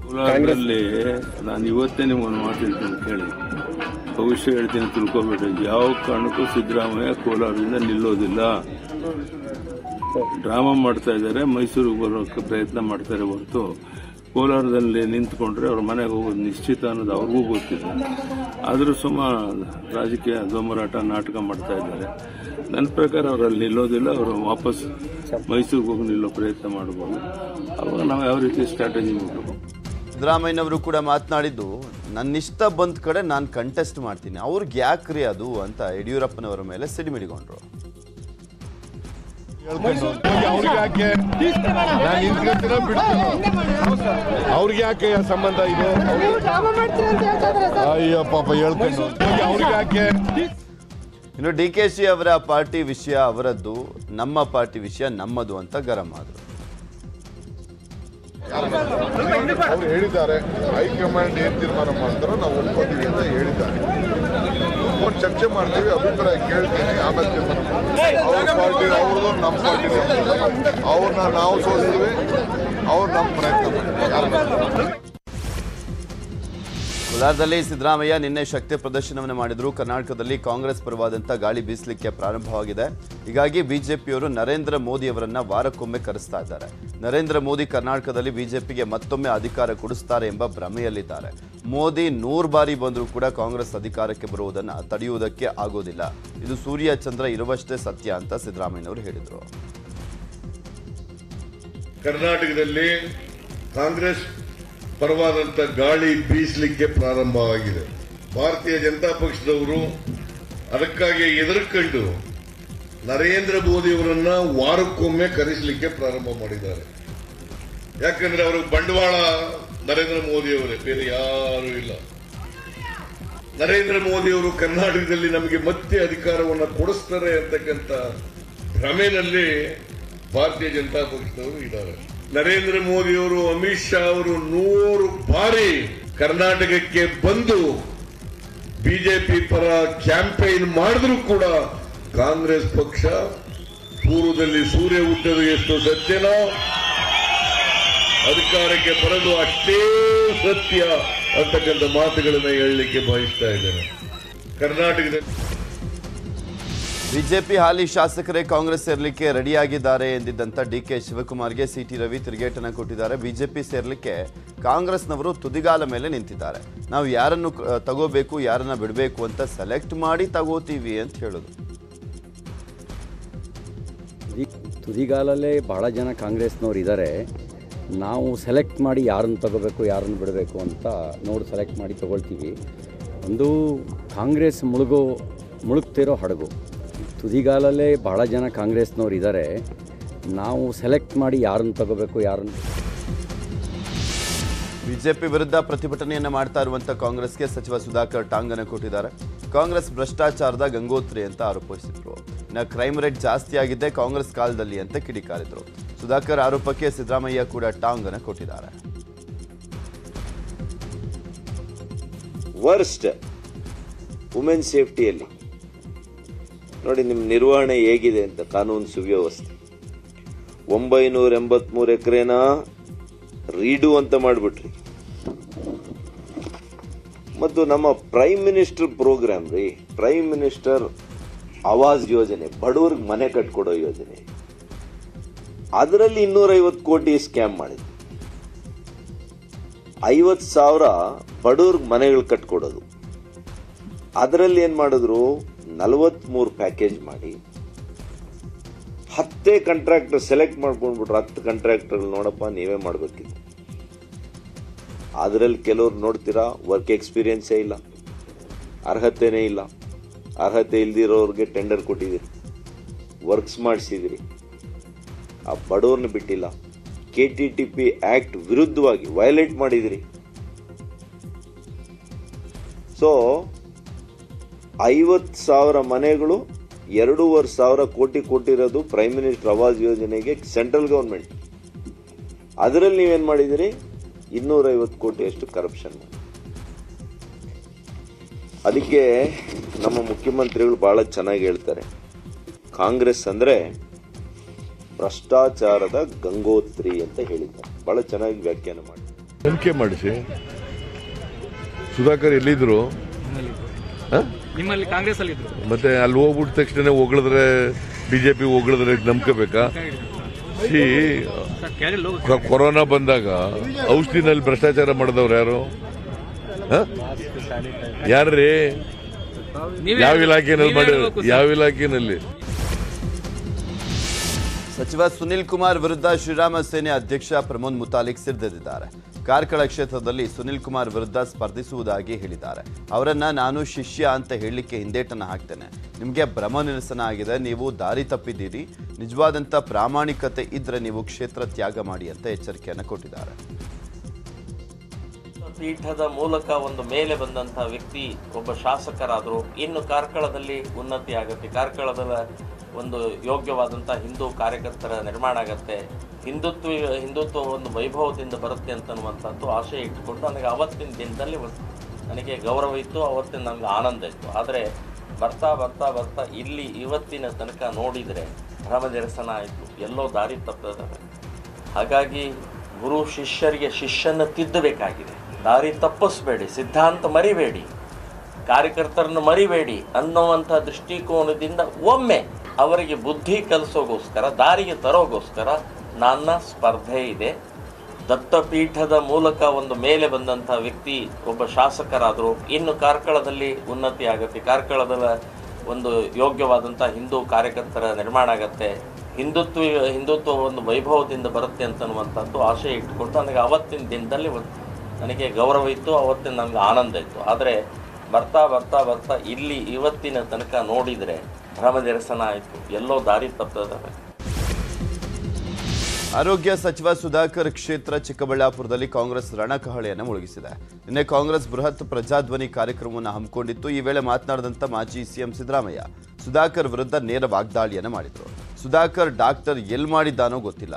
ಕೋಲಾರದಲ್ಲಿ ನಾನು ಇವತ್ತೇ ನಿಮ್ಗೊಂದು ಮಾತು ಹೇಳ್ತೀನಿ ಕೇಳಿ, ಭವಿಷ್ಯ ಹೇಳ್ತೀನಿ ತಿಳ್ಕೊಬೇಡಿ. ಯಾವ ಕಾರಣಕ್ಕೂ ಸಿದ್ದರಾಮಯ್ಯ ಕೋಲಾರದಿಂದ ನಿಲ್ಲೋದಿಲ್ಲ. ಡ್ರಾಮಾ ಮಾಡ್ತಾ ಇದ್ದಾರೆ, ಮೈಸೂರಿಗೆ ಬರೋಕ್ಕೆ ಪ್ರಯತ್ನ ಮಾಡ್ತಾರೆ ಹೊರತು ಕೋಲಾರದಲ್ಲಿ ನಿಂತ್ಕೊಂಡ್ರೆ ಅವ್ರ ಮನೆಗೆ ಹೋಗೋದು ನಿಶ್ಚಿತ ಅನ್ನೋದು ಅವ್ರಿಗೂ ಗೊತ್ತಿದೆ. ಆದರೂ ರಾಜಕೀಯ ದೊಂಬರಾಟ ನಾಟಕ ಮಾಡ್ತಾ ಇದ್ದಾರೆ. ನನ್ನ ಪ್ರಕಾರ ಅವರಲ್ಲಿ ನಿಲ್ಲೋದಿಲ್ಲ. ಅವರು ವಾಪಸ್ ಮೈಸೂರಿಗೆ ಹೋಗಿ ನಿಲ್ಲೋ ಪ್ರಯತ್ನ ಮಾಡಬಹುದು. ಅವಾಗ ನಾವು ಯಾವ ರೀತಿ ಸ್ಟ್ರಾಟಜಿ ಮಾಡಬೇಕು. ಸಿದ್ದರಾಮಯ್ಯನವರು ಕೂಡ ಮಾತನಾಡಿದ್ದು, ನನ್ನಿಷ್ಟ ಬಂದ ಕಡೆ ನಾನು ಕಂಟೆಸ್ಟ್ ಮಾಡ್ತೀನಿ, ಅವ್ರಿಗೆ ಯಾಕ್ರಿ ಅದು ಅಂತ ಯಡಿಯೂರಪ್ಪನವರ ಮೇಲೆ ಸಿಡಿಮಿಡಿಗೊಂಡ್ರು. ಅವ್ರಿಗೆ ಯಾಕೆ ಸಂಬಂಧ ಇದು? ಅಯ್ಯೋ ಪಾಪ ಹೇಳ್ಕೊಂಡು ಅವ್ರಿಗೆ ಯಾಕೆ? ಇನ್ನು DKಶಿ ಅವರ ಪಾರ್ಟಿ ವಿಷಯ ಅವರದ್ದು, ನಮ್ಮ ಪಾರ್ಟಿ ವಿಷಯ ನಮ್ಮದು ಅಂತ ಗರಂ ಆದ್ರು. ಅವ್ರು ಹೇಳಿದ್ದಾರೆ, ಹೈಕಮಾಂಡ್ ಏನ್ ತೀರ್ಮಾನ ಮಾಡ್ತಾರೋ ನಾವು ಒಪ್ಕೋತೀವಿ ಅಂತ ಹೇಳಿದ್ದಾರೆ. ಒಂದು ಚರ್ಚೆ ಮಾಡ್ತೀವಿ, ಅಭಿಪ್ರಾಯ ಕೇಳ್ತೀನಿ, ಆಮೇಲೆ ತೀರ್ಮಾನ ಮಾಡ್ತೀವಿ. ಅವ್ರ ಪಾರ್ಟಿ ಅವ್ರದ್ದು, ನಮ್ಮ ಪಾರ್ಟಿ ಅವ್ರನ್ನ ನಾವು ಸೋಲ್ತೀವಿ, ಅವ್ರು ನಮ್ಮ ಪ್ರಯತ್ನ ಮಾಡ್ತೀವಿ. ಕೋಲಾರದಲ್ಲಿ ಸಿದ್ದರಾಮಯ್ಯ ನಿನ್ನೆ ಶಕ್ತಿ ಪ್ರದರ್ಶನವನ್ನು ಮಾಡಿದ್ರು. ಕರ್ನಾಟಕದಲ್ಲಿ ಕಾಂಗ್ರೆಸ್ ಪರವಾದಂಥ ಗಾಳಿ ಬೀಸಲಿಕ್ಕೆ ಪ್ರಾರಂಭವಾಗಿದೆ. ಹೀಗಾಗಿ ಬಿಜೆಪಿಯವರು ನರೇಂದ್ರ ಮೋದಿ ಅವರನ್ನ ವಾರಕ್ಕೊಮ್ಮೆ ಕರೆಸ್ತಾ ಇದ್ದಾರೆ. ನರೇಂದ್ರ ಮೋದಿ ಕರ್ನಾಟಕದಲ್ಲಿ ಬಿಜೆಪಿಗೆ ಮತ್ತೊಮ್ಮೆ ಅಧಿಕಾರ ಕೊಡಿಸ್ತಾರೆ ಎಂಬ ಭ್ರಮೆಯಲ್ಲಿದ್ದಾರೆ. ಮೋದಿ 100 ಬಾರಿ ಬಂದರೂ ಕೂಡ ಕಾಂಗ್ರೆಸ್ ಅಧಿಕಾರಕ್ಕೆ ಬರುವುದನ್ನು ತಡೆಯುವುದಕ್ಕೆ ಆಗೋದಿಲ್ಲ. ಇದು ಸೂರ್ಯ ಚಂದ್ರ ಇರುವಷ್ಟೇ ಸತ್ಯ ಅಂತ ಸಿದ್ದರಾಮಯ್ಯನವರು ಹೇಳಿದರು. ಕರ್ನಾಟಕದಲ್ಲಿ ಕಾಂಗ್ರೆಸ್ ಪರವಾದಂಥ ಗಾಳಿ ಬೀಸಲಿಕ್ಕೆ ಪ್ರಾರಂಭವಾಗಿದೆ. ಭಾರತೀಯ ಜನತಾ ಪಕ್ಷದವರು ಅದಕ್ಕಾಗಿ ಎದುರುಕೊಂಡು ನರೇಂದ್ರ ಮೋದಿ ಅವರನ್ನ ವಾರಕ್ಕೊಮ್ಮೆ ಕರೆಸಲಿಕ್ಕೆ ಪ್ರಾರಂಭ ಮಾಡಿದ್ದಾರೆ. ಯಾಕಂದ್ರೆ ಅವರು ಬಂಡವಾಳ ನರೇಂದ್ರ ಮೋದಿ ಅವರೇ, ಬೇರೆ ಯಾರೂ ಇಲ್ಲ. ನರೇಂದ್ರ ಮೋದಿ ಅವರು ಕರ್ನಾಟಕದಲ್ಲಿ ನಮಗೆ ಮತ್ತೆ ಅಧಿಕಾರವನ್ನು ಕೊಡಿಸ್ತಾರೆ ಅಂತಕ್ಕಂಥ ಭ್ರಮೆನಲ್ಲಿ ಭಾರತೀಯ ಜನತಾ ಪಕ್ಷದವರು ಇದ್ದಾರೆ. ನರೇಂದ್ರ ಮೋದಿ ಅವರು, ಅಮಿತ್ ಶಾ ಅವರು 100 ಬಾರಿ ಕರ್ನಾಟಕಕ್ಕೆ ಬಂದು ಬಿಜೆಪಿ ಪರ ಕ್ಯಾಂಪೇನ್ ಮಾಡಿದ್ರು ಕೂಡ ಕಾಂಗ್ರೆಸ್ ಪಕ್ಷ ಪೂರ್ವದಲ್ಲಿ ಸೂರ್ಯ ಹುಟ್ಟದು ಎಷ್ಟು ಸತ್ಯನೋ ಅಧಿಕಾರಕ್ಕೆ ಬರಲು ಅಷ್ಟೇ ಸತ್ಯ ಅಂತಕ್ಕಂಥ ಮಾತುಗಳನ್ನು ಹೇಳಲಿಕ್ಕೆ ಬಯಸ್ತಾ ಇದ್ದೇನೆ. ಕರ್ನಾಟಕದಲ್ಲಿ ಬಿಜೆಪಿ ಹಾಲಿ ಶಾಸಕರೇ ಕಾಂಗ್ರೆಸ್ ಸೇರ್ಲಿಕ್ಕೆ ರೆಡಿಯಾಗಿದ್ದಾರೆ ಎಂದಿದ್ದಂಥ DK ಶಿವಕುಮಾರ್ಗೆ CT ರವಿ ತಿರುಗೇಟನ್ನು ಕೊಟ್ಟಿದ್ದಾರೆ. ಬಿಜೆಪಿ ಸೇರ್ಲಿಕ್ಕೆ ಕಾಂಗ್ರೆಸ್ನವರು ತುದಿಗಾಲ ಮೇಲೆ ನಿಂತಿದ್ದಾರೆ. ನಾವು ಯಾರನ್ನು ತಗೋಬೇಕು, ಯಾರನ್ನ ಬಿಡಬೇಕು ಅಂತ ಸೆಲೆಕ್ಟ್ ಮಾಡಿ ತಗೋತೀವಿ ಅಂತ ಹೇಳೋದು. ತುದಿಗಾಲಲ್ಲೇ ಬಹಳ ಜನ ಕಾಂಗ್ರೆಸ್ನವ್ರು ಇದ್ದಾರೆ. ನಾವು ಸೆಲೆಕ್ಟ್ ಮಾಡಿ ಯಾರನ್ನು ತಗೋಬೇಕು, ಯಾರನ್ನು ಬಿಡಬೇಕು ಅಂತ ನೋಡಿ ಸೆಲೆಕ್ಟ್ ಮಾಡಿ ತಗೊಳ್ತೀವಿ. ಒಂದು ಕಾಂಗ್ರೆಸ್ ಮುಳುಗ್ತಿರೋ ಹಡಗು. ತುದಿಗಾಲಲ್ಲೇ ಬಹಳ ಜನ ಕಾಂಗ್ರೆಸ್ನವ್ರು ಇದ್ದಾರೆ. ನಾವು ಸೆಲೆಕ್ಟ್ ಮಾಡಿ ಯಾರನ್ನು ತಗೋಬೇಕು, ಯಾರನ್ನು. ಬಿಜೆಪಿ ವಿರುದ್ಧ ಪ್ರತಿಭಟನೆಯನ್ನು ಮಾಡ್ತಾ ಇರುವಂಥ ಕಾಂಗ್ರೆಸ್ಗೆ ಸಚಿವ ಸುಧಾಕರ್ ಟಾಂಗನ್ನು ಕೊಟ್ಟಿದ್ದಾರೆ. ಕಾಂಗ್ರೆಸ್ ಭ್ರಷ್ಟಾಚಾರದ ಗಂಗೋತ್ರಿ ಅಂತ ಆರೋಪಿಸಿದ್ರು. ಇನ್ನು ಕ್ರೈಮ್ ರೇಟ್ ಜಾಸ್ತಿ ಆಗಿದ್ದೆ ಕಾಂಗ್ರೆಸ್ ಕಾಲದಲ್ಲಿ ಅಂತ ಕಿಡಿಕಾರಿದ್ರು. ಸುಧಾಕರ್ ಆರೋಪಕ್ಕೆ ಸಿದ್ದರಾಮಯ್ಯ ಕೂಡ ಟಾಂಗನ್ನು ಕೊಟ್ಟಿದ್ದಾರೆ. ವರ್ಸ್ಟ್ ವುಮೆನ್ ಸೇಫ್ಟಿಯಲ್ಲಿ ನೋಡಿ ನಿಮ್ಮ ನಿರ್ವಹಣೆ ಹೇಗಿದೆ ಅಂತ. ಕಾನೂನು ಸುವ್ಯವಸ್ಥೆ 983 ಎಕರೆನ ರೀಡು ಅಂತ ಮಾಡಿಬಿಟ್ರಿ. ಮತ್ತು ನಮ್ಮ ಪ್ರೈಮ್ ಮಿನಿಸ್ಟರ್ ಪ್ರೋಗ್ರಾಮ್ ರೀ, ಪ್ರೈಮ್ ಮಿನಿಸ್ಟರ್ ಆವಾಸ್ ಯೋಜನೆ, ಬಡವ್ರಿಗೆ ಮನೆ ಕಟ್ಕೊಡೋ ಯೋಜನೆ, ಅದರಲ್ಲಿ 250 ಕೋಟಿ ಸ್ಕ್ಯಾಮ್ ಮಾಡಿದ್ರು. 50,000 ಬಡವ್ರಿಗೆ ಮನೆಗಳು ಕಟ್ಕೊಡೋದು. ಅದರಲ್ಲಿ ಏನ್ ಮಾಡಿದ್ರು, 43 ಪ್ಯಾಕೇಜ್ ಮಾಡಿ 10 ಕಾಂಟ್ರಾಕ್ಟರ್ ಸೆಲೆಕ್ಟ್ ಮಾಡ್ಕೊಂಡ್ಬಿಟ್ರು. 10 ಕಾಂಟ್ರಾಕ್ಟರ್ ನೋಡಪ್ಪ ನೀವೇ ಮಾಡ್ಬೇಕಿತ್ತು. ಅದರಲ್ಲಿ ಕೆಲವ್ರು ನೋಡ್ತೀರಾ ವರ್ಕ್ ಎಕ್ಸ್ಪೀರಿಯನ್ಸೇ ಇಲ್ಲ, ಅರ್ಹತೆನೇ ಇಲ್ಲ. ಅರ್ಹತೆ ಇಲ್ದಿರೋರಿಗೆ ಟೆಂಡರ್ ಕೊಟ್ಟಿದ್ದೀರಿ, ವರ್ಕ್ಸ್ ಮಾಡಿಸಿದಿರಿ, ಆ ಬಡವ್ರನ್ನ ಬಿಟ್ಟಿಲ್ಲ. KTTP ಆಕ್ಟ್ ವಿರುದ್ಧವಾಗಿ ವೈಲೇಟ್ ಮಾಡಿದಿರಿ. ಸೊ 50,000 ಮನೆಗಳು 2,500 ಕೋಟಿ ಕೊಟ್ಟಿರೋದು ಪ್ರೈಮ್ ಮಿನಿಸ್ಟರ್ ಆವಾಸ್ ಯೋಜನೆಗೆ ಸೆಂಟ್ರಲ್ ಗವರ್ಮೆಂಟ್. ಅದರಲ್ಲಿ ನೀವೇನ್ ಮಾಡಿದಿರಿ, 250 ಕೋಟಿಯಷ್ಟು ಕರಪ್ಷನ್. ಅದಕ್ಕೆ ನಮ್ಮ ಮುಖ್ಯಮಂತ್ರಿಗಳು ಬಹಳ ಚೆನ್ನಾಗಿ ಹೇಳ್ತಾರೆ, ಕಾಂಗ್ರೆಸ್ ಅಂದ್ರೆ ಭ್ರಷ್ಟಾಚಾರದ ಗಂಗೋತ್ರಿ ಅಂತ ಹೇಳಿದ್ದಾರೆ. ಬಹಳ ಚೆನ್ನಾಗಿ ವ್ಯಾಖ್ಯಾನ ಮಾಡಿ. ತನಿಖೆ ಮಾಡಿಸಿ. ಸುಧಾಕರ್ ಎಲ್ಲಿದ್ರು? ನಿಮ್ಮಲ್ಲಿ ಕಾಂಗ್ರೆಸ್ ಅಲ್ಲಿ ಇದ್ರು. ಮತ್ತೆ ಅಲ್ಲಿ ಹೋಗ್ಬಿಟ್ಟ ತಕ್ಷಣ ಹೊಗಳಿದ್ರೆ ಬಿಜೆಪಿ ಹೊಗಳಿದ್ರೆ ನಂಬ್ಕೋಬೇಕಾ? ಕೊರೋನಾ ಬಂದಾಗ ಔಷಧಿನಲ್ಲಿ ಭ್ರಷ್ಟಾಚಾರ ಮಾಡಿದವ್ರು ಯಾರು? ಯಾರ್ರೀ? ಯಾವ ಇಲಾಖೆನಲ್ಲಿ ಮಾಡಿ? ಯಾವ ಇಲಾಖೆನಲ್ಲಿ? ಸಚಿವ ಸುನಿಲ್ ಕುಮಾರ್ ವಿರುದ್ಧ ಶ್ರೀರಾಮ ಸೇನೆ ಅಧ್ಯಕ್ಷ ಪ್ರಮೋದ್ ಮುತಾಲಿಕ್ ಸಿಡಿದಿದ್ದಾರೆ. ಕಾರ್ಕಳ ಕ್ಷೇತ್ರದಲ್ಲಿ ಸುನಿಲ್ ಕುಮಾರ್ ವಿರುದ್ಧ ಸ್ಪರ್ಧಿಸುವುದಾಗಿ ಹೇಳಿದ್ದಾರೆ. ಅವರನ್ನ ನಾನು ಶಿಷ್ಯ ಅಂತ ಹೇಳಲಿಕ್ಕೆ ಹಿಂದೇಟನ್ನು ಹಾಕ್ತೇನೆ. ನಿಮಗೆ ಭ್ರಮ ನಿರಸನ ಆಗಿದೆ, ನೀವು ದಾರಿ ತಪ್ಪಿದ್ದೀರಿ. ನಿಜವಾದಂಥ ಪ್ರಾಮಾಣಿಕತೆ ಇದ್ರೆ ನೀವು ಕ್ಷೇತ್ರ ತ್ಯಾಗ ಮಾಡಿ ಅಂತ ಎಚ್ಚರಿಕೆಯನ್ನು ಕೊಟ್ಟಿದ್ದಾರೆ. ಪೀಠದ ಮೂಲಕ ಒಂದು ಮೇಲೆ ಬಂದಂತಹ ವ್ಯಕ್ತಿ ಒಬ್ಬ ಶಾಸಕರಾದರು. ಇನ್ನು ಕಾರ್ಕಳದಲ್ಲಿ ಉನ್ನತಿ ಆಗುತ್ತೆ, ಕಾರ್ಕಳದ ಒಂದು ಯೋಗ್ಯವಾದಂತಹ ಹಿಂದೂ ಕಾರ್ಯಕರ್ತರ ನಿರ್ಮಾಣ ಆಗತ್ತೆ, ಹಿಂದುತ್ವ ಒಂದು ವೈಭವದಿಂದ ಬರುತ್ತೆ ಅಂತನ್ನುವಂಥದ್ದು ಆಶಯ ಇಟ್ಟುಕೊಂಡು ನನಗೆ ಅವತ್ತಿನ ದಿನದಲ್ಲಿ ನನಗೆ ಗೌರವ ಇತ್ತು, ಅವತ್ತಿನ ನನಗೆ ಆನಂದ ಇತ್ತು. ಆದರೆ ಬರ್ತಾ ಬರ್ತಾ ಬರ್ತಾ ಇಲ್ಲಿ ಇವತ್ತಿನ ತನಕ ನೋಡಿದರೆ ಭ್ರಮ ನಿರಸನ ಆಯಿತು, ಎಲ್ಲೋ ದಾರಿ ತಪ್ಪಿದ್ದಾರೆ. ಹಾಗಾಗಿ ಗುರು ಶಿಷ್ಯರಿಗೆ ಶಿಷ್ಯನ ತಿದ್ದಬೇಕಾಗಿದೆ. ದಾರಿ ತಪ್ಪಿಸ್ಬೇಡಿ, ಸಿದ್ಧಾಂತ ಮರಿಬೇಡಿ, ಕಾರ್ಯಕರ್ತರನ್ನು ಮರಿಬೇಡಿ ಅನ್ನುವಂಥ ದೃಷ್ಟಿಕೋನದಿಂದ ಒಮ್ಮೆ ಅವರಿಗೆ ಬುದ್ಧಿ ಕಲಿಸೋಗೋಸ್ಕರ, ದಾರಿಗೆ ತರೋಗೋಸ್ಕರ ನನ್ನ ಸ್ಪರ್ಧೆ ಇದೆ. ದತ್ತಪೀಠದ ಮೂಲಕ ಒಂದು ಮೇಲೆ ಬಂದಂಥ ವ್ಯಕ್ತಿ ಒಬ್ಬ ಶಾಸಕರಾದರು. ಇನ್ನು ಕಾರ್ಕಳದಲ್ಲಿ ಉನ್ನತಿ ಆಗುತ್ತೆ, ಕಾರ್ಕಳದ ಒಂದು ಯೋಗ್ಯವಾದಂಥ ಹಿಂದೂ ಕಾರ್ಯಕರ್ತರ ನಿರ್ಮಾಣ ಆಗತ್ತೆ, ಹಿಂದುತ್ವ ಒಂದು ವೈಭವದಿಂದ ಬರುತ್ತೆ ಅಂತನ್ನುವಂಥದ್ದು ಆಶಯ ಇಟ್ಟುಕೊಂಡು ನನಗೆ ಅವತ್ತಿನ ದಿನದಲ್ಲಿ ನನಗೆ ಗೌರವ ಇತ್ತು, ಅವತ್ತಿನ ನನಗೆ ಆನಂದ ಇತ್ತು. ಆದರೆ ಬರ್ತಾ ಬರ್ತಾ ಬರ್ತಾ ಇಲ್ಲಿ ಇವತ್ತಿನ ತನಕ ನೋಡಿದರೆ ಭ್ರಮ ನಿರಸನ ಆಯಿತು, ಎಲ್ಲೋ ದಾರಿ ತಪ್ಪಿದ್ದಾರೆ. ಆರೋಗ್ಯ ಸಚಿವ ಸುಧಾಕರ್ ಕ್ಷೇತ್ರ ಚಿಕ್ಕಬಳ್ಳಾಪುರದಲ್ಲಿ ಕಾಂಗ್ರೆಸ್ ರಣಕಹಳೆಯನ್ನು ಮುಳುಗಿಸಿದೆ. ನಿನ್ನೆ ಕಾಂಗ್ರೆಸ್ ಬೃಹತ್ ಪ್ರಜಾಧ್ವನಿ ಕಾರ್ಯಕ್ರಮವನ್ನು ಹಮ್ಮಿಕೊಂಡಿತ್ತು. ಈ ವೇಳೆ ಮಾತನಾಡಿದಂಥ ಮಾಜಿ ಸಿಎಂ ಸಿದ್ದರಾಮಯ್ಯ ಸುಧಾಕರ್ ವಿರುದ್ಧ ನೇರ ವಾಗ್ದಾಳಿಯನ್ನು ಮಾಡಿದರು. ಸುಧಾಕರ್ ಡಾಕ್ಟರ್ ಎಲ್ ಮಾಡಿದ್ದಾನೋ ಗೊತ್ತಿಲ್ಲ,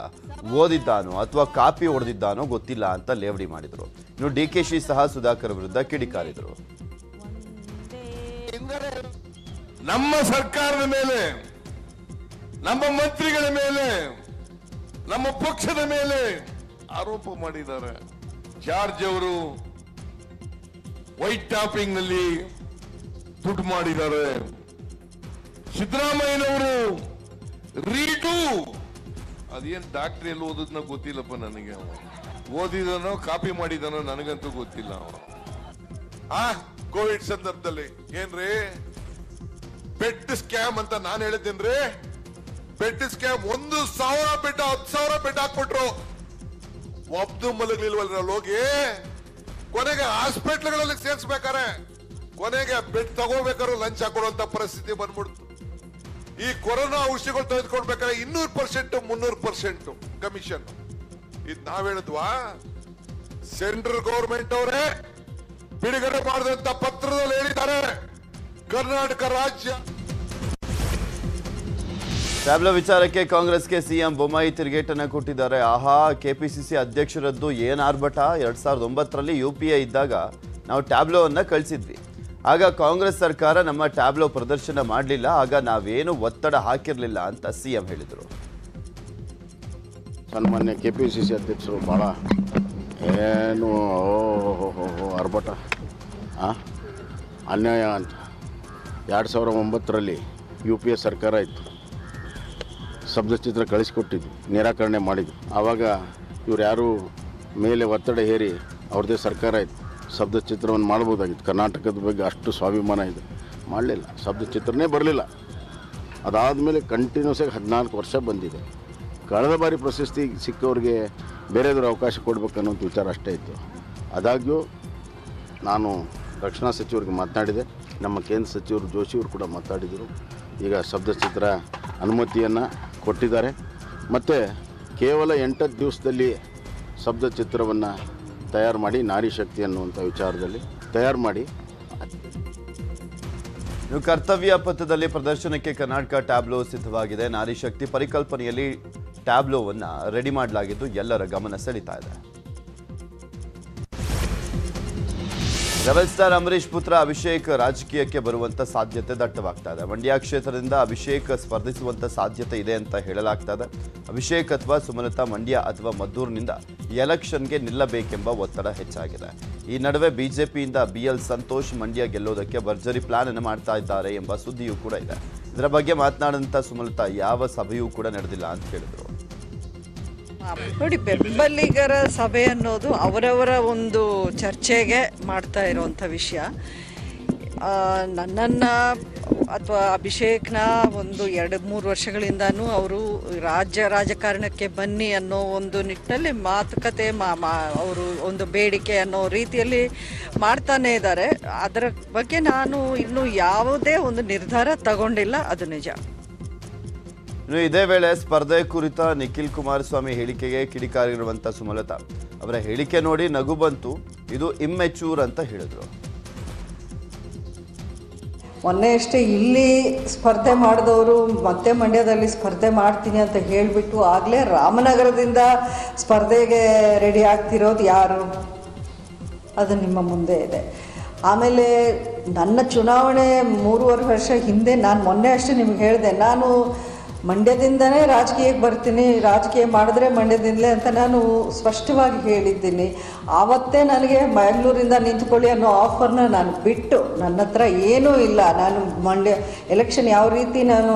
ಓದಿದ್ದಾನೋ ಅಥವಾ ಕಾಪಿ ಹೊಡೆದಿದ್ದಾನೋ ಗೊತ್ತಿಲ್ಲ ಅಂತ ಲೇವಡಿ ಮಾಡಿದರು. ಇನ್ನು ಡಿಕೆಶಿ ಸಹ ಸುಧಾಕರ್ ವಿರುದ್ಧ ಕಿಡಿಕಾರಿದರು. ನಮ್ಮ ಸರ್ಕಾರದ ಮೇಲೆ, ನಮ್ಮ ಮಂತ್ರಿಗಳ ಮೇಲೆ, ನಮ್ಮ ಪಕ್ಷದ ಮೇಲೆ ಆರೋಪ ಮಾಡಿದ್ದಾರೆ. ಜಾರ್ಜ್ ಅವರು ವೈಟ್ ಟಾಪಿಂಗ್ ನಲ್ಲಿ ದುಡ್ಡು ಮಾಡಿದ್ದಾರೆ. ಸಿದ್ದರಾಮಯ್ಯನವರು ರೀಟು ಅದೇನ್ ಡಾಕ್ಟರ್ ಎಲ್ಲಿ ಓದದ್ನ ಗೊತ್ತಿಲ್ಲಪ್ಪ ನನಗೆ. ಓದಿದನೋ ಕಾಪಿ ಮಾಡಿದನೋ ನನಗಂತೂ ಗೊತ್ತಿಲ್ಲ. ಕೋವಿಡ್ ಸಂದರ್ಭದಲ್ಲಿ ಏನ್ರಿ ಬೆಡ್ ಸ್ಕ್ಯಾಮ್ ಅಂತ ನಾನು ಹೇಳಿದ್ದೇನ್ರಿ. ಬೆಡ್ ಸ್ಕ್ಯಾಮ್ 1,000 ಬೆಡ್ 10,000 ಬೆಡ್ ಹಾಕ್ಬಿಟ್ರು. ಒಬ್ದು ಮಲಗ್ಲಿಲ್ವಲ್ಲ ಹೋಗಿ ಕೊನೆಗೆ ಹಾಸ್ಪಿಟ್ಲ್ಗಳಲ್ಲಿ ಸೇರ್ಸ್ಬೇಕಾರೆ ಕೊನೆಗೆ ಬೆಡ್ ತಗೋಬೇಕಾದ್ರೆ ಲಂಚ್ ಹಾಕೊಡುವಂತ ಪರಿಸ್ಥಿತಿ ಬಂದ್ಬಿಡ್ತು. ಈ ಕೊರೋನಾ ಔಷಧಿಗಳು ತೆಗೆದುಕೊಡ್ಬೇಕಾದ್ರೆ 200% 300% ಕಮಿಷನ್. ಇದು ನಾವ್ ಹೇಳಿದ್ವಾ? ಸೆಂಟ್ರಲ್ ಗವರ್ಮೆಂಟ್ ಅವರೇ ಬಿಡುಗಡೆ ಮಾಡಿದಂತ ಪತ್ರದಲ್ಲಿ ಹೇಳಿದ್ದಾರೆ. ಕರ್ನಾಟಕ ರಾಜ್ಯ ಟ್ಯಾಬ್ಲೋ ವಿಚಾರಕ್ಕೆ ಕಾಂಗ್ರೆಸ್ಗೆ ಸಿಎಂ ಬೊಮ್ಮಾಯಿ ತಿರುಗೇಟನ್ನು ಕೊಟ್ಟಿದ್ದಾರೆ. ಆಹಾ, ಕೆಪಿಸಿಸಿ ಅಧ್ಯಕ್ಷರದ್ದು ಏನ್ ಆರ್ಭಟ. 2009ರಲ್ಲಿ UPA ಇದ್ದಾಗ ನಾವು ಟ್ಯಾಬ್ಲೋವನ್ನು ಕಳಿಸಿದ್ವಿ. ಆಗ ಕಾಂಗ್ರೆಸ್ ಸರ್ಕಾರ ನಮ್ಮ ಟ್ಯಾಬ್ಲೋ ಪ್ರದರ್ಶನ ಮಾಡಲಿಲ್ಲ, ಆಗ ನಾವೇನು ಒತ್ತಡ ಹಾಕಿರಲಿಲ್ಲ ಅಂತ ಸಿಎಂ ಹೇಳಿದರು. ಸನ್ಮಾನ್ಯ ಕೆಪಿಸಿಸಿ ಅಧ್ಯಕ್ಷರು ಭಾಳ ಏನು ಆರ್ಭಟ, ಅನ್ಯಾಯ ಅಂತ. 2009ರಲ್ಲಿ UPA ಸರ್ಕಾರ ಇತ್ತು, ಶಬ್ದಚಿತ್ರ ಕಳಿಸಿಕೊಟ್ಟಿದ್ದು, ನಿರಾಕರಣೆ ಮಾಡಿದ್ದು. ಆವಾಗ ಇವ್ರು ಯಾರು ಮೇಲೆ ಒತ್ತಡ ಹೇರಿ ಅವ್ರದ್ದೇ ಸರ್ಕಾರ ಇತ್ತು, ಶಬ್ದಚಿತ್ರವನ್ನು ಮಾಡ್ಬೋದಾಗಿತ್ತು. ಕರ್ನಾಟಕದ ಬಗ್ಗೆ ಅಷ್ಟು ಸ್ವಾಭಿಮಾನ ಇದೆ, ಮಾಡಲಿಲ್ಲ, ಶಬ್ದಚಿತ್ರನೇ ಬರಲಿಲ್ಲ. ಅದಾದಮೇಲೆ ಕಂಟಿನ್ಯೂಸ್ ಆಗಿ 14 ವರ್ಷ ಬಂದಿದೆ. ಕಳೆದ ಬಾರಿ ಪ್ರಶಸ್ತಿ ಸಿಕ್ಕವ್ರಿಗೆ ಬೇರೆಯವ್ರ ಅವಕಾಶ ಕೊಡಬೇಕನ್ನೋಂಥ ವಿಚಾರ ಅಷ್ಟೇ ಇತ್ತು. ಆದಾಗ್ಯೂ ನಾನು ರಕ್ಷಣಾ ಸಚಿವರಿಗೆ ಮಾತನಾಡಿದೆ, ನಮ್ಮ ಕೇಂದ್ರ ಸಚಿವರು ಜೋಶಿಯವರು ಕೂಡ ಮಾತಾಡಿದರು. ಈಗ ಶಬ್ದಚಿತ್ರ ಅನುಮತಿಯನ್ನು ಕೊಟ್ಟಿದ್ದಾರೆ. ಮತ್ತು ಕೇವಲ 8 ದಿವಸದಲ್ಲಿ ಶಬ್ದಚಿತ್ರವನ್ನು ತಯಾರು ಮಾಡಿ, ನಾರಿ ಶಕ್ತಿ ಅನ್ನುವಂಥ ವಿಚಾರದಲ್ಲಿ ತಯಾರು ಮಾಡಿ. ಇನ್ನು ಕರ್ತವ್ಯ ಪಥದಲ್ಲಿ ಪ್ರದರ್ಶನಕ್ಕೆ ಕರ್ನಾಟಕ ಟ್ಯಾಬ್ಲೋ ಸಿದ್ಧವಾಗಿದೆ. ನಾರಿ ಶಕ್ತಿ ಪರಿಕಲ್ಪನೆಯಲ್ಲಿ ಟ್ಯಾಬ್ಲೋವನ್ನು ರೆಡಿ ಮಾಡಲಾಗಿದ್ದು ಎಲ್ಲರ ಗಮನ ಸೆಳೀತಾ ಇದೆ. ರೆಬಲ್ ಸ್ಟಾರ್ ಅಂಬರೀಶ್ ಪುತ್ರ ಅಭಿಷೇಕ್ ರಾಜಕೀಯಕ್ಕೆ ಬರುವಂತ ಸಾಧ್ಯತೆ ದಟ್ಟವಾಗ್ತಾ ಇದೆ. ಮಂಡ್ಯ ಕ್ಷೇತ್ರದಿಂದ ಅಭಿಷೇಕ್ ಸ್ಪರ್ಧಿಸುವಂತ ಸಾಧ್ಯತೆ ಇದೆ ಅಂತ ಹೇಳಲಾಗ್ತಾ ಇದೆ. ಅಭಿಷೇಕ್ ಅಥವಾ ಸುಮಲತಾ ಮಂಡ್ಯ ಅಥವಾ ಮದ್ದೂರಿನಿಂದ ಎಲೆಕ್ಷನ್ಗೆ ನಿಲ್ಲಬೇಕೆಂಬ ಒತ್ತಡ ಹೆಚ್ಚಾಗಿದೆ. ಈ ನಡುವೆ ಬಿಜೆಪಿಯಿಂದ BL ಸಂತೋಷ್ ಮಂಡ್ಯ ಗೆಲ್ಲೋದಕ್ಕೆ ಭರ್ಜರಿ ಪ್ಲಾನ್ ಅನ್ನು ಮಾಡ್ತಾ ಇದ್ದಾರೆ ಎಂಬ ಸುದ್ದಿಯೂ ಕೂಡ ಇದೆ. ಇದರ ಬಗ್ಗೆ ಮಾತನಾಡಿದಂತ ಸುಮಲತಾ ಯಾವ ಸಭೆಯೂ ಕೂಡ ನಡೆದಿಲ್ಲ ಅಂತ ಹೇಳಿದ್ರು. ನೋಡಿ, ಬೆಂಬಲಿಗರ ಸಭೆ ಅನ್ನೋದು ಅವರವರ ಒಂದು ಚರ್ಚೆಗೆ ಮಾಡ್ತಾ ಇರುವಂಥ ವಿಷಯ. ನನ್ನನ್ನು ಅಥವಾ ಅಭಿಷೇಕ್ನ ಒಂದು 2-3 ವರ್ಷಗಳಿಂದನೂ ಅವರು ರಾಜಕಾರಣಕ್ಕೆ ಬನ್ನಿ ಅನ್ನೋ ಒಂದು ನಿಟ್ಟಿನಲ್ಲಿ ಮಾತುಕತೆ ಅವರು ಒಂದು ಬೇಡಿಕೆ ಅನ್ನೋ ರೀತಿಯಲ್ಲಿ ಮಾಡ್ತಾನೆ ಇದ್ದಾರೆ. ಅದರ ಬಗ್ಗೆ ನಾನು ಇನ್ನೂ ಯಾವುದೇ ಒಂದು ನಿರ್ಧಾರ ತಗೊಂಡಿಲ್ಲ, ಅದು ನಿಜ. ಇನ್ನು ಇದೇ ವೇಳೆ ಸ್ಪರ್ಧೆ ಕುರಿತ ನಿಖಿಲ್ ಕುಮಾರಸ್ವಾಮಿ ಹೇಳಿಕೆಗೆ ಕಿಡಿಕಾರಿರುವಂತ ಸುಮಲತಾ ಅವರ ಹೇಳಿಕೆ ನೋಡಿ ನಗು ಬಂತು, ಇದು ಇಮ್ಮೆಚೂರ್ ಅಂತ ಹೇಳಿದ್ರು. ಮೊನ್ನೆ ಅಷ್ಟೇ ಇಲ್ಲಿ ಸ್ಪರ್ಧೆ ಮಾಡಿದವರು ಮತ್ತೆ ಮಂಡ್ಯದಲ್ಲಿ ಸ್ಪರ್ಧೆ ಮಾಡ್ತೀನಿ ಅಂತ ಹೇಳಿಬಿಟ್ಟು ಆಗಲೇ ರಾಮನಗರದಿಂದ ಸ್ಪರ್ಧೆಗೆ ರೆಡಿ ಆಗ್ತಿರೋದು ಯಾರು? ಅದು ನಿಮ್ಮ ಮುಂದೆ ಇದೆ. ಆಮೇಲೆ ನನ್ನ ಚುನಾವಣೆ 3.5 ವರ್ಷ ಹಿಂದೆ ನಾನು ಮೊನ್ನೆ ಅಷ್ಟೇ ನಿಮ್ಗೆ ಹೇಳಿದೆ, ನಾನು ಮಂಡ್ಯದಿಂದನೇ ರಾಜಕೀಯಕ್ಕೆ ಬರ್ತೀನಿ, ರಾಜಕೀಯ ಮಾಡಿದ್ರೆ ಮಂಡ್ಯದಿಂದಲೇ ಅಂತ ನಾನು ಸ್ಪಷ್ಟವಾಗಿ ಹೇಳಿದ್ದೀನಿ. ಆವತ್ತೇ ನನಗೆ ಬೆಂಗಳೂರಿಂದ ನಿಂತ್ಕೊಳ್ಳಿ ಅನ್ನೋ ಆಫರ್ನ ನಾನು ಬಿಟ್ಟು, ನನ್ನ ಹತ್ರ ಏನೂ ಇಲ್ಲ, ನಾನು ಮಂಡ್ಯ ಎಲೆಕ್ಷನ್ ಯಾವ ರೀತಿ ನಾನು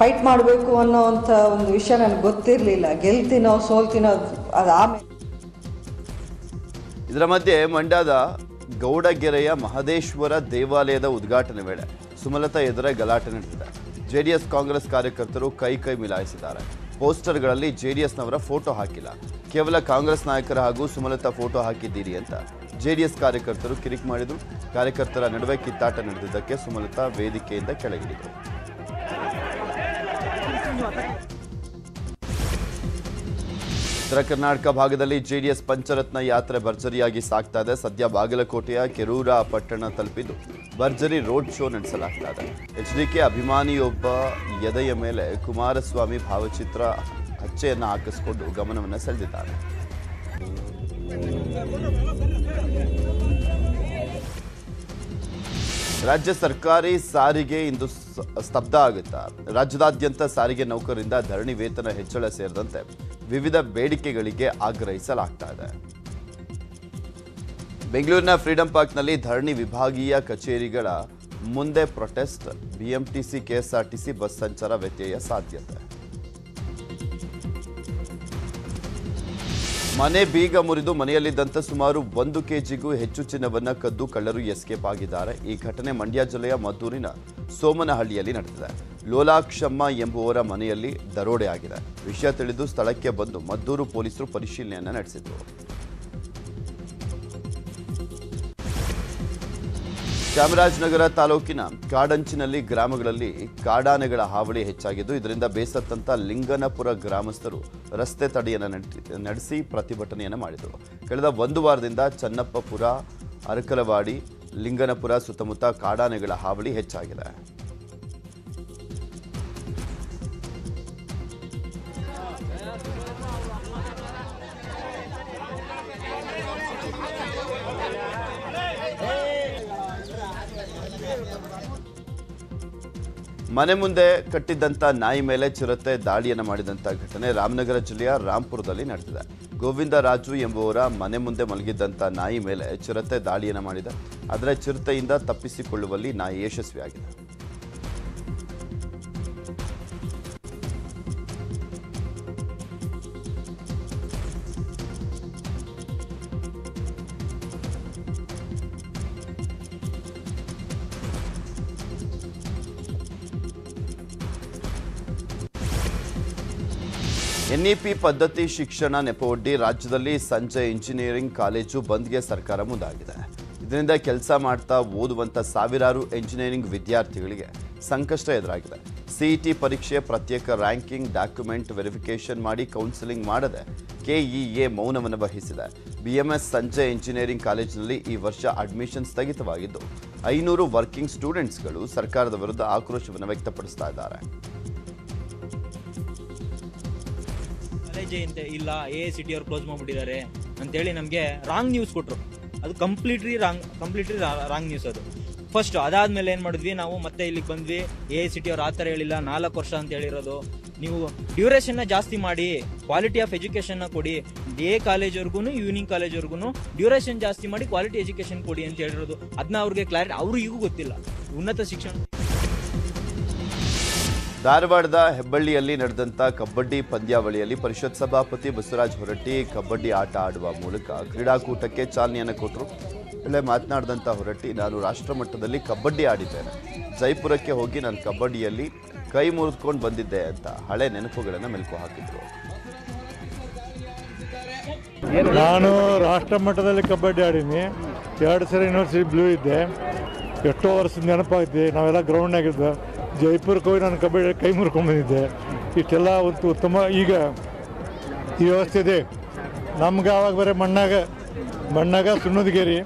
ಫೈಟ್ ಮಾಡಬೇಕು ಅನ್ನೋವಂಥ ಒಂದು ವಿಷಯ ನನಗೆ ಗೊತ್ತಿರಲಿಲ್ಲ. ಗೆಲ್ತೀನೋ ಸೋಲ್ತೀನೋ ಅದು ಆಮೇಲೆ. ಇದರ ಮಧ್ಯೆ ಮಂಡ್ಯದ ಗೌಡಗೆರೆಯ ಮಹದೇಶ್ವರ ದೇವಾಲಯದ ಉದ್ಘಾಟನೆ ವೇಳೆ ಸುಮಲತಾ ಎದುರೇ ಗಲಾಟೆ ನಡೆದಿದೆ. ಜೆಡಿಎಸ್ ಕಾಂಗ್ರೆಸ್ ಕಾರ್ಯಕರ್ತರು ಕೈ ಮಿಲಾಯಿಸಿದ್ದಾರೆ. ಪೋಸ್ಟರ್ಗಳಲ್ಲಿ ಜೆಡಿಎಸ್ನವರ ಫೋಟೋ ಹಾಕಿಲ್ಲ, ಕೇವಲ ಕಾಂಗ್ರೆಸ್ ನಾಯಕರ ಹಾಗೂ ಸುಮಲತಾ ಫೋಟೋ ಹಾಕಿದ್ದೀರಿ ಅಂತ ಜೆಡಿಎಸ್ ಕಾರ್ಯಕರ್ತರು ಕಿರಿಕ್ ಮಾಡಿದ್ರು. ಕಾರ್ಯಕರ್ತರ ನಡುವೆ ಕಿತ್ತಾಟ ನಡೆದಿದ್ದಕ್ಕೆ ಸುಮಲತಾ ವೇದಿಕೆಯಿಂದ ಕೆಳಗಿಳಿದರು. ಉತ್ತರ ಕರ್ನಾಟಕ ಭಾಗದಲ್ಲಿ ಜೆಡಿಎಸ್ ಪಂಚರತ್ನ ಯಾತ್ರೆ ಭರ್ಜರಿಯಾಗಿ ಸಾಗ್ತಾ ಇದೆ. ಸದ್ಯ ಬಾಗಲಕೋಟೆಯ ಕೆರೂರ ಪಟ್ಟಣ ತಲುಪಿದ್ದು ಭರ್ಜರಿ ರೋಡ್ ಶೋ ನಡೆಸಲಾಗ್ತಾ ಇದೆ. HDK ಅಭಿಮಾನಿಯೊಬ್ಬ ಎದೆಯ ಮೇಲೆ ಕುಮಾರಸ್ವಾಮಿ ಭಾವಚಿತ್ರ ಹಚ್ಚೆಯನ್ನು ಹಾಕಿಸಿಕೊಂಡು ಗಮನವನ್ನು ಸೆಳೆದಿದ್ದಾರೆ. ರಾಜ್ಯ ಸರ್ಕಾರಿ ಸಾರಿಗೆ ಇಂದು ಸ್ತಬ್ಧ ಆಗುತ್ತಾ? ರಾಜ್ಯದಾದ್ಯಂತ ಸಾರಿಗೆ ನೌಕರರಿಂದ ಧರಣಿ ವೇತನ ಹೆಚ್ಚಳ ಸೇರಿದಂತೆ ವಿವಿಧ ಬೇಡಿಕೆಗಳಿಗೆ ಆಗ್ರಹಿಸಲಾಗ್ತಾ ಇದೆ. ಬೆಂಗಳೂರಿನ ಫ್ರೀಡಂ ಪಾರ್ಕ್ನಲ್ಲಿ ಧರಣಿ ವಿಭಾಗೀಯ ಕಚೇರಿಗಳ ಮುಂದೆ ಪ್ರೊಟೆಸ್ಟ್. BMTC KSRTC ಬಸ್ ಸಂಚಾರ ವ್ಯತ್ಯಯ ಸಾಧ್ಯತೆ. ಮನೆ ಬೀಗ ಮುರಿದು ಮನೆಯಲ್ಲಿದ್ದಂಥ ಸುಮಾರು 1 kgಗೂ ಹೆಚ್ಚು ಚಿನ್ನವನ್ನು ಕದ್ದು ಕಳ್ಳರು ಎಸ್ಕೇಪ್ ಆಗಿದ್ದಾರೆ. ಈ ಘಟನೆ ಮಂಡ್ಯ ಜಿಲ್ಲೆಯ ಮದ್ದೂರಿನ ಸೋಮನಹಳ್ಳಿಯಲ್ಲಿ ನಡೆದಿದೆ. ಲೋಲಾಕ್ಷಮ್ಮ ಎಂಬುವರ ಮನೆಯಲ್ಲಿ ದರೋಡೆ ಆಗಿದೆ. ವಿಷಯ ತಿಳಿದು ಸ್ಥಳಕ್ಕೆ ಬಂದು ಮದ್ದೂರು ಪೊಲೀಸರು ಪರಿಶೀಲನೆಯನ್ನು ನಡೆಸಿದರು. ಚಾಮರಾಜನಗರ ತಾಲೂಕಿನ ಕಾಡಂಚಿನಲ್ಲಿ ಗ್ರಾಮಗಳಲ್ಲಿ ಕಾಡಾನೆಗಳ ಹಾವಳಿ ಹೆಚ್ಚಾಗಿದ್ದು, ಇದರಿಂದ ಬೇಸತ್ತಂತ ಲಿಂಗನಪುರ ಗ್ರಾಮಸ್ಥರು ರಸ್ತೆ ತಡೆಯನ್ನು ನಡೆಸಿ ಪ್ರತಿಭಟನೆಯನ್ನು ಮಾಡಿದರು. ಕಳೆದ 1 ವಾರದಿಂದ ಚನ್ನಪ್ಪಪುರ, ಅರಕಲವಾಡಿ, ಲಿಂಗನಪುರ ಸುತ್ತಮುತ್ತ ಕಾಡಾನೆಗಳ ಹಾವಳಿ ಹೆಚ್ಚಾಗಿದೆ. ಮನೆ ಮುಂದೆ ಕಟ್ಟಿದ್ದಂಥ ನಾಯಿ ಮೇಲೆ ಚಿರತೆ ದಾಳಿಯನ್ನು ಮಾಡಿದಂಥ ಘಟನೆ ರಾಮನಗರ ಜಿಲ್ಲೆಯ ರಾಂಪುರದಲ್ಲಿ ನಡೆದಿದೆ. ಗೋವಿಂದರಾಜು ಎಂಬುವರ ಮನೆ ಮುಂದೆ ಮಲಗಿದ್ದಂಥ ನಾಯಿ ಮೇಲೆ ಚಿರತೆ ದಾಳಿಯನ್ನು ಮಾಡಿದೆ. ಆದರೆ ಚಿರತೆಯಿಂದ ತಪ್ಪಿಸಿಕೊಳ್ಳುವಲ್ಲಿ ನಾಯಿ ಯಶಸ್ವಿಯಾಗಿದೆ. NEP ಪದ್ಧತಿ ಶಿಕ್ಷಣ ನೆಪವೊಡ್ಡಿ ರಾಜ್ಯದಲ್ಲಿ ಸಂಜೆ ಇಂಜಿನಿಯರಿಂಗ್ ಕಾಲೇಜು ಬಂದ್ಗೆ ಸರ್ಕಾರ ಮುಂದಾಗಿದೆ. ಇದರಿಂದ ಕೆಲಸ ಮಾಡ್ತಾ ಓದುವಂಥ ಸಾವಿರಾರು ಎಂಜಿನಿಯರಿಂಗ್ ವಿದ್ಯಾರ್ಥಿಗಳಿಗೆ ಸಂಕಷ್ಟ ಎದುರಾಗಿದೆ. CET ಪರೀಕ್ಷೆ ಪ್ರತ್ಯೇಕ ರ್ಯಾಂಕಿಂಗ್, ಡಾಕ್ಯುಮೆಂಟ್ ವೆರಿಫಿಕೇಷನ್ ಮಾಡಿ ಕೌನ್ಸಿಲಿಂಗ್ ಮಾಡದೆ KEA ಮೌನವನ್ನು ವಹಿಸಿದೆ. BMS ಸಂಜೆ ಇಂಜಿನಿಯರಿಂಗ್ ಕಾಲೇಜಿನಲ್ಲಿ ಈ ವರ್ಷ ಅಡ್ಮಿಷನ್ ಸ್ಥಗಿತವಾಗಿದ್ದು 500 ವರ್ಕಿಂಗ್ ಸ್ಟೂಡೆಂಟ್ಸ್ಗಳು ಸರ್ಕಾರದ ವಿರುದ್ಧ ಆಕ್ರೋಶವನ್ನು ವ್ಯಕ್ತಪಡಿಸ್ತಾ ಇದ್ದಾರೆ. ಕಾಲೇಜೇ ಇಲ್ಲ, AICTE ಅವ್ರು ಕ್ಲೋಸ್ ಮಾಡಿಬಿಟ್ಟಿದ್ದಾರೆ ಅಂತೇಳಿ ನಮಗೆ ರಾಂಗ್ ನ್ಯೂಸ್ ಕೊಟ್ಟರು. ಅದು ಕಂಪ್ಲೀಟ್ಲಿ ರಾಂಗ್ ನ್ಯೂಸ್ ಅದು. ಫಸ್ಟ್ ಅದಾದ್ಮೇಲೆ ಏನು ಮಾಡಿದ್ವಿ ನಾವು, ಮತ್ತೆ ಇಲ್ಲಿಗೆ ಬಂದ್ವಿ. AICTE ಅವ್ರು ಆ ಥರ ಹೇಳಿಲ್ಲ, 4 ವರ್ಷ ಅಂತ ಹೇಳಿರೋದು. ನೀವು ಡ್ಯೂರೇಷನ್ನ ಜಾಸ್ತಿ ಮಾಡಿ, ಕ್ವಾಲಿಟಿ ಆಫ್ ಎಜುಕೇಷನ್ನ ಕೊಡಿ, ಡೇ ಕಾಲೇಜ್ವರೆಗೂ ಈವ್ನಿಂಗ್ ಕಾಲೇಜ್ವರೆಗೂ ಡ್ಯೂರೇಷನ್ ಜಾಸ್ತಿ ಮಾಡಿ ಕ್ವಾಲಿಟಿ ಎಜುಕೇಷನ್ ಕೊಡಿ ಅಂತ ಹೇಳಿರೋದು. ಅದನ್ನ ಅವ್ರಿಗೆ ಕ್ಲಾರಿಟಿ, ಅವ್ರಿಗೂ ಗೊತ್ತಿಲ್ಲ ಉನ್ನತ ಶಿಕ್ಷಣ. ಧಾರವಾಡದ ಹೆಬ್ಬಳ್ಳಿಯಲ್ಲಿ ನಡೆದಂಥ ಕಬಡ್ಡಿ ಪಂದ್ಯಾವಳಿಯಲ್ಲಿ ಪರಿಷತ್ ಸಭಾಪತಿ ಬಸವರಾಜ ಹೊರಟ್ಟಿ ಕಬಡ್ಡಿ ಆಟ ಆಡುವ ಮೂಲಕ ಕ್ರೀಡಾಕೂಟಕ್ಕೆ ಚಾಲನೆಯನ್ನು ಕೊಟ್ಟರು. ವೇಳೆ ಮಾತನಾಡಿದಂಥ ಹೊರಟ್ಟಿ, ನಾನು ರಾಷ್ಟ್ರ ಮಟ್ಟದಲ್ಲಿ ಕಬಡ್ಡಿ ಆಡಿದ್ದೇನೆ, ಜೈಪುರಕ್ಕೆ ಹೋಗಿ ನಾನು ಕಬಡ್ಡಿಯಲ್ಲಿ ಕೈ ಮುರಿದುಕೊಂಡು ಬಂದಿದ್ದೆ ಅಂತ ಹಳೆ ನೆನಪುಗಳನ್ನು ಮೆಲುಕು ಹಾಕಿದ್ರು. ನಾನು ರಾಷ್ಟ್ರ ಮಟ್ಟದಲ್ಲಿ ಕಬಡ್ಡಿ ಆಡೀನಿ, 2 ಸರಿ ಯೂನಿವರ್ಸಿಟಿ ಬ್ಲೂ ಇದ್ದೆ, ಎಷ್ಟೋ ವರ್ಷದ ನೆನಪಾಗಿದೆ. ನಾವೆಲ್ಲ ಗ್ರೌಂಡ್ನಾಗಿದ್ದೆ. ಜೈಪುರಕ್ಕೆ ಹೋಗಿ ನಾನು ಕಬಡ್ಡಿ ಕೈ ಮುರ್ಕೊಂಡು ಬಂದಿದ್ದೆ. ಇಷ್ಟೆಲ್ಲ ಒಂದು ಉತ್ತಮ ಈಗ ಈ ವ್ಯವಸ್ಥೆ ಇದೆ ನಮ್ಗೆ. ಆವಾಗ ಬರೀ ಮಣ್ಣಾಗ ಸುಣ್ಣದಗೇರಿ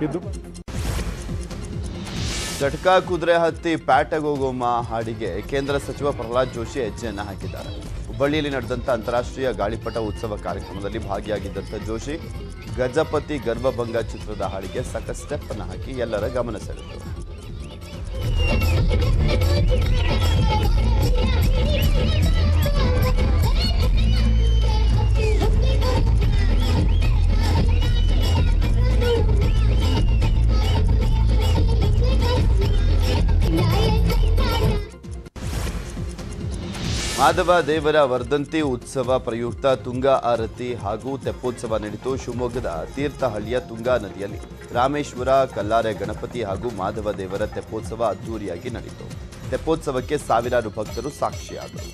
ಇದು. ಜಟ್ಕಾ ಕುದುರೆ ಹತ್ತಿ ಪ್ಯಾಟೆಗೆ ಹೋಗೋಮ್ಮ ಹಾಡಿಗೆ ಕೇಂದ್ರ ಸಚಿವ ಪ್ರಹ್ಲಾದ್ ಜೋಶಿ ಹೆಜ್ಜೆಯನ್ನು ಹಾಕಿದ್ದಾರೆ. ಹುಬ್ಬಳ್ಳಿಯಲ್ಲಿ ನಡೆದಂಥ ಅಂತಾರಾಷ್ಟ್ರೀಯ ಗಾಳಿಪಟ ಉತ್ಸವ ಕಾರ್ಯಕ್ರಮದಲ್ಲಿ ಭಾಗಿಯಾಗಿದ್ದಂಥ ಜೋಶಿ ಗಜಪತಿ ಗರ್ಭಭಂಗ ಚಿತ್ರದ ಹಾಡಿಗೆ ಸಖತ್ ಸ್ಟೆಪ್ ಅನ್ನು ಹಾಕಿ ಎಲ್ಲರ ಗಮನ ಸೆಳೆದರು. ಮಾಧವ ದೇವರ ವರ್ಧಂತಿ ಉತ್ಸವ ಪ್ರಯುಕ್ತ ತುಂಗಾ ಆರತಿ ಹಾಗೂ ತೆಪ್ಪೋತ್ಸವ ನಡೆಯಿತು. ಶಿವಮೊಗ್ಗದ ತೀರ್ಥಹಳ್ಳಿಯ ತುಂಗಾ ನದಿಯಲ್ಲಿ ರಾಮೇಶ್ವರ, ಕಲ್ಲಾರೆ ಗಣಪತಿ ಹಾಗೂ ಮಾಧವ ದೇವರ ತೆಪ್ಪೋತ್ಸವ ಅದ್ದೂರಿಯಾಗಿ ನಡೆಯಿತು. ತೆಪ್ಪೋತ್ಸವಕ್ಕೆ ಸಾವಿರಾರು ಭಕ್ತರು ಸಾಕ್ಷಿಯಾದರು.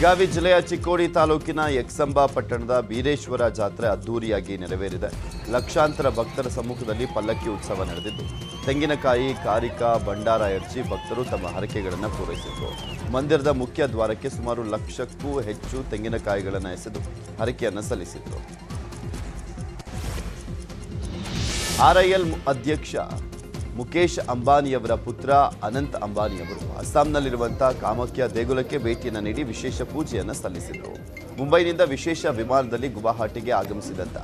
ಬೆಳಗಾವಿ ಜಿಲ್ಲೆಯ ಚಿಕ್ಕೋಡಿ ತಾಲೂಕಿನ ಯಕ್ಷಂಬ ಪಟ್ಟಣದ ಬೀರೇಶ್ವರ ಜಾತ್ರೆ ಅದ್ದೂರಿಯಾಗಿ ನೆರವೇರಿದೆ. ಲಕ್ಷಾಂತರ ಭಕ್ತರ ಸಮ್ಮುಖದಲ್ಲಿ ಪಲ್ಲಕ್ಕಿ ಉತ್ಸವ ನಡೆದಿದ್ದು ತೆಂಗಿನಕಾಯಿ, ಕಾರಿಕ, ಭಂಡಾರ ಎರಚಿ ಭಕ್ತರು ತಮ್ಮ ಹರಕೆಗಳನ್ನು ಪೂರೈಸಿದರು. ಮಂದಿರದ ಮುಖ್ಯ ದ್ವಾರಕ್ಕೆ ಸುಮಾರು 1,00,000ಕ್ಕೂ ಹೆಚ್ಚು ತೆಂಗಿನಕಾಯಿಗಳನ್ನು ಎಸೆದು ಹರಕೆಯನ್ನು ಸಲ್ಲಿಸಿದರು. RIL ಅಧ್ಯಕ್ಷ ಮುಕೇಶ್ ಅಂಬಾನಿಯವರ ಪುತ್ರ ಅನಂತ್ ಅಂಬಾನಿಯವರು ಅಸ್ಸಾಂನಲ್ಲಿರುವಂತಹ ಕಾಮಾಖ್ಯ ದೇಗುಲಕ್ಕೆ ಭೇಟಿಯನ್ನು ನೀಡಿ ವಿಶೇಷ ಪೂಜೆಯನ್ನು ಸಲ್ಲಿಸಿದರು. ಮುಂಬೈನಿಂದ ವಿಶೇಷ ವಿಮಾನದಲ್ಲಿ ಗುವಾಹಟಿಗೆ ಆಗಮಿಸಿದಂಥ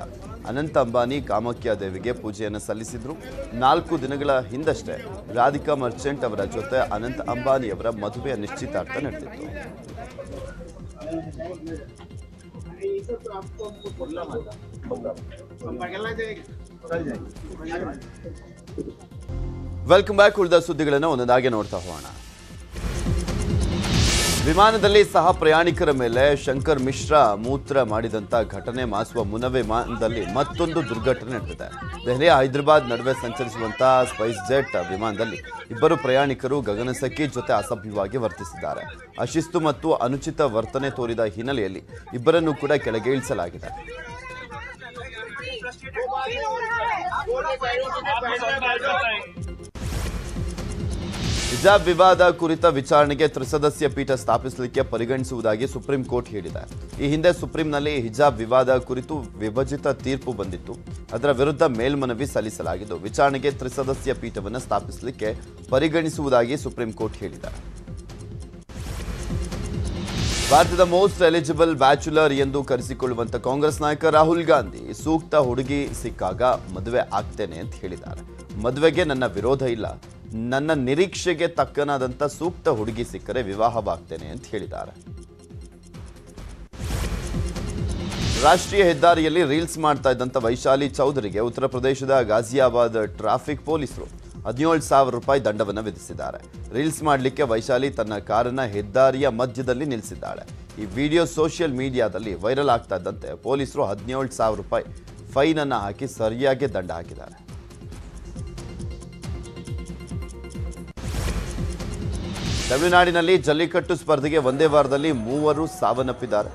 ಅನಂತ್ ಅಂಬಾನಿ ಕಾಮಾಖ್ಯ ದೇವಿಗೆ ಪೂಜೆಯನ್ನು ಸಲ್ಲಿಸಿದರು. 4 ದಿನಗಳ ಹಿಂದಷ್ಟೇ ರಾಧಿಕಾ ಮರ್ಚೆಂಟ್ ಅವರ ಜೊತೆ ಅನಂತ್ ಅಂಬಾನಿಯವರ ಮದುವೆಯ ನಿಶ್ಚಿತಾರ್ಥ ನಡೆದಿತ್ತು. Welcome back. ಉಳಿದ ಸುದ್ದಿಗಳನ್ನು ಒಂದೊಂದಾಗಿ ನೋಡ್ತಾ ಹೋಗೋಣ. ವಿಮಾನದಲ್ಲಿ ಸಹ ಪ್ರಯಾಣಿಕರ ಮೇಲೆ ಶಂಕರ್ ಮಿಶ್ರಾ ಮೂತ್ರ ಮಾಡಿದಂಥ ಘಟನೆ ಮಾಸುವ ಮುನ್ನವೇ ವಿಮಾನದಲ್ಲಿ ಮತ್ತೊಂದು ದುರ್ಘಟನೆ ನಡೆದಿದೆ. ದೆಹಲಿ ಹೈದರಾಬಾದ್ ನಡುವೆ ಸಂಚರಿಸುವಂತಹ ಸ್ಪೈಸ್ ಜೆಟ್ ವಿಮಾನದಲ್ಲಿ 2 ಪ್ರಯಾಣಿಕರು ಗಗನಸಖಿ ಜೊತೆ ಅಸಭ್ಯವಾಗಿ ವರ್ತಿಸಿದ್ದಾರೆ. ಅಶಿಸ್ತು ಮತ್ತು ಅನುಚಿತ ವರ್ತನೆ ತೋರಿದ ಹಿನ್ನೆಲೆಯಲ್ಲಿ 2ರನ್ನು ಕೂಡ ಕೆಳಗೆ ಇಳಿಸಲಾಗಿದೆ. ಹಿಜಾಬ್ ವಿವಾದ ಕುರಿತ ವಿಚಾರಣೆಗೆ ತ್ರಿಸದಸ್ಯ ಪೀಠ ಸ್ಥಾಪಿಸಲಿಕ್ಕೆ ಪರಿಗಣಿಸುವುದಾಗಿ ಸುಪ್ರೀಂ ಕೋರ್ಟ್ ಹೇಳಿದೆ. ಈ ಹಿಂದೆ ಸುಪ್ರೀಂನಲ್ಲಿ ಹಿಜಾಬ್ ವಿವಾದ ಕುರಿತು ವಿಭಜಿತ ತೀರ್ಪು ಬಂದಿತ್ತು. ಅದರ ವಿರುದ್ಧ ಮೇಲ್ಮನವಿ ಸಲ್ಲಿಸಲಾಗಿದ್ದು ವಿಚಾರಣೆಗೆ ತ್ರಿಸದಸ್ಯ ಪೀಠವನ್ನು ಸ್ಥಾಪಿಸಲಿಕ್ಕೆ ಪರಿಗಣಿಸುವುದಾಗಿ ಸುಪ್ರೀಂ ಕೋರ್ಟ್ ಹೇಳಿದೆ. ಭಾರತದ ಮೋಸ್ಟ್ ಎಲಿಜಿಬಲ್ ಬ್ಯಾಚುಲರ್ ಎಂದು ಕರೆಸಿಕೊಳ್ಳುವಂತ ಕಾಂಗ್ರೆಸ್ ನಾಯಕ ರಾಹುಲ್ ಗಾಂಧಿ ಸೂಕ್ತ ಹುಡುಗಿ ಸಿಕ್ಕಾಗ ಮದುವೆ ಆಗ್ತೇನೆ ಅಂತ ಹೇಳಿದ್ದಾರೆ. ಮದುವೆಗೆ ನನ್ನ ವಿರೋಧ ಇಲ್ಲ, ನನ್ನ ನಿರೀಕ್ಷೆಗೆ ತಕ್ಕನಾದಂಥ ಸೂಕ್ತ ಹುಡುಗಿ ಸಿಕ್ಕರೆ ವಿವಾಹವಾಗ್ತೇನೆ ಅಂತ ಹೇಳಿದ್ದಾರೆ. ರಾಷ್ಟ್ರೀಯ ಹೆದ್ದಾರಿಯಲ್ಲಿ ರೀಲ್ಸ್ ಮಾಡ್ತಾ ಇದ್ದಂಥ ವೈಶಾಲಿ ಚೌಧರಿಗೆ ಉತ್ತರ ಪ್ರದೇಶದ ಗಾಜಿಯಾಬಾದ್ ಟ್ರಾಫಿಕ್ ಪೊಲೀಸರು 17,000 ರೂಪಾಯಿ ದಂಡವನ್ನು ವಿಧಿಸಿದ್ದಾರೆ. ರೀಲ್ಸ್ ಮಾಡಲಿಕ್ಕೆ ವೈಶಾಲಿ ತನ್ನ ಕಾರನ್ನ ಹೆದ್ದಾರಿಯ ಮಧ್ಯದಲ್ಲಿ ನಿಲ್ಲಿಸಿದ್ದಾಳೆ. ಈ ವಿಡಿಯೋ ಸೋಷಿಯಲ್ ಮೀಡಿಯಾದಲ್ಲಿ ವೈರಲ್ ಆಗ್ತಾ ಇದ್ದಂತೆ ಪೊಲೀಸರು 17,000 ರೂಪಾಯಿ ಫೈನ್ ಅನ್ನು ಹಾಕಿ ಸರಿಯಾಗಿ ದಂಡ ಹಾಕಿದ್ದಾರೆ. ತಮಿಳುನಾಡಿನಲ್ಲಿ ಜಲ್ಲಿಕಟ್ಟು ಸ್ಪರ್ಧೆಗೆ ಒಂದೇ ವಾರದಲ್ಲಿ 3 ಸಾವನ್ನಪ್ಪಿದ್ದಾರೆ.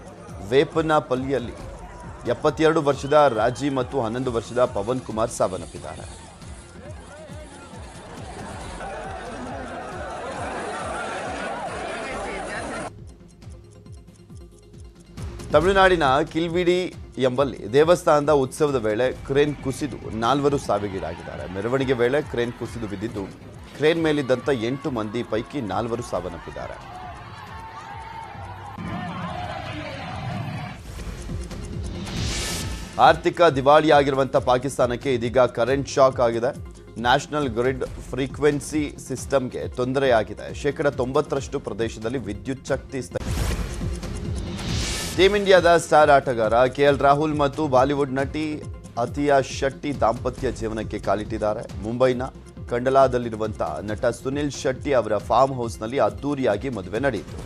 ವೇಪನಪಲ್ಲಿಯಲ್ಲಿ 72 ವರ್ಷದ ರಾಜಿ ಮತ್ತು 11 ವರ್ಷದ ಪವನ್ ಕುಮಾರ್ ಸಾವನ್ನಪ್ಪಿದ್ದಾರೆ. ತಮಿಳುನಾಡಿನ ಕಿಲ್ವಿಡಿ ಎಂಬಲ್ಲಿ ದೇವಸ್ಥಾನದ ಉತ್ಸವದ ವೇಳೆ ಕ್ರೇನ್ ಕುಸಿದು 4 ಸಾವಿಗೀಡಾಗಿದ್ದಾರೆ. ಮೆರವಣಿಗೆ ವೇಳೆ ಕ್ರೇನ್ ಕುಸಿದು ಬಿದ್ದಿದ್ದು ಕ್ರೇನ್ ಮೇಲಿದ್ದಂಥ 8 ಮಂದಿ ಪೈಕಿ 4 ಸಾವನ್ನಪ್ಪಿದ್ದಾರೆ. ಆರ್ಥಿಕ ದಿವಾಳಿಯಾಗಿರುವಂಥ ಪಾಕಿಸ್ತಾನಕ್ಕೆ ಇದೀಗ ಕರೆಂಟ್ ಶಾಕ್ ಆಗಿದೆ. ನ್ಯಾಷನಲ್ ಗ್ರಿಡ್ ಫ್ರೀಕ್ವೆನ್ಸಿ ಸಿಸ್ಟಮ್ಗೆ ತೊಂದರೆಯಾಗಿದೆ. 90% ಪ್ರದೇಶದಲ್ಲಿ ವಿದ್ಯುತ್ ಶಕ್ತಿ ಟೀಮ್ ಇಂಡಿಯಾದ ಸ್ಟಾರ್ ಆಟಗಾರ ಕೆಎಲ್ ರಾಹುಲ್ ಮತ್ತು ಬಾಲಿವುಡ್ ನಟಿ ಅತಿಯಾ ಶೆಟ್ಟಿ ದಾಂಪತ್ಯ ಜೀವನಕ್ಕೆ ಕಾಲಿಟ್ಟಿದ್ದಾರೆ. ಮುಂಬೈನ ಕಂಡಲಾದಲ್ಲಿರುವಂತಹ ನಟ ಸುನಿಲ್ ಶೆಟ್ಟಿ ಅವರ ಫಾರ್ಮ್ ಹೌಸ್ನಲ್ಲಿ ಅದ್ದೂರಿಯಾಗಿ ಮದುವೆ ನಡೆಯಿತು.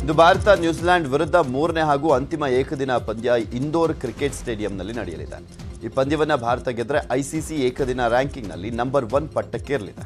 ಇದು ಭಾರತ ನ್ಯೂಜಿಲೆಂಡ್ ವಿರುದ್ಧ 3ನೇ ಹಾಗೂ ಅಂತಿಮ ಏಕದಿನ ಪಂದ್ಯ ಇಂದೋರ್ ಕ್ರಿಕೆಟ್ ಸ್ಟೇಡಿಯಂನಲ್ಲಿ ನಡೆಯಲಿದೆ. ಈ ಪಂದ್ಯವನ್ನು ಭಾರತ ಗೆದ್ದರೆ ಐಸಿಸಿ ಏಕದಿನ ರ್ಯಾಂಕಿಂಗ್ನಲ್ಲಿ ನಂಬರ್ 1 ಪಟ್ಟಕ್ಕೇರಲಿದೆ.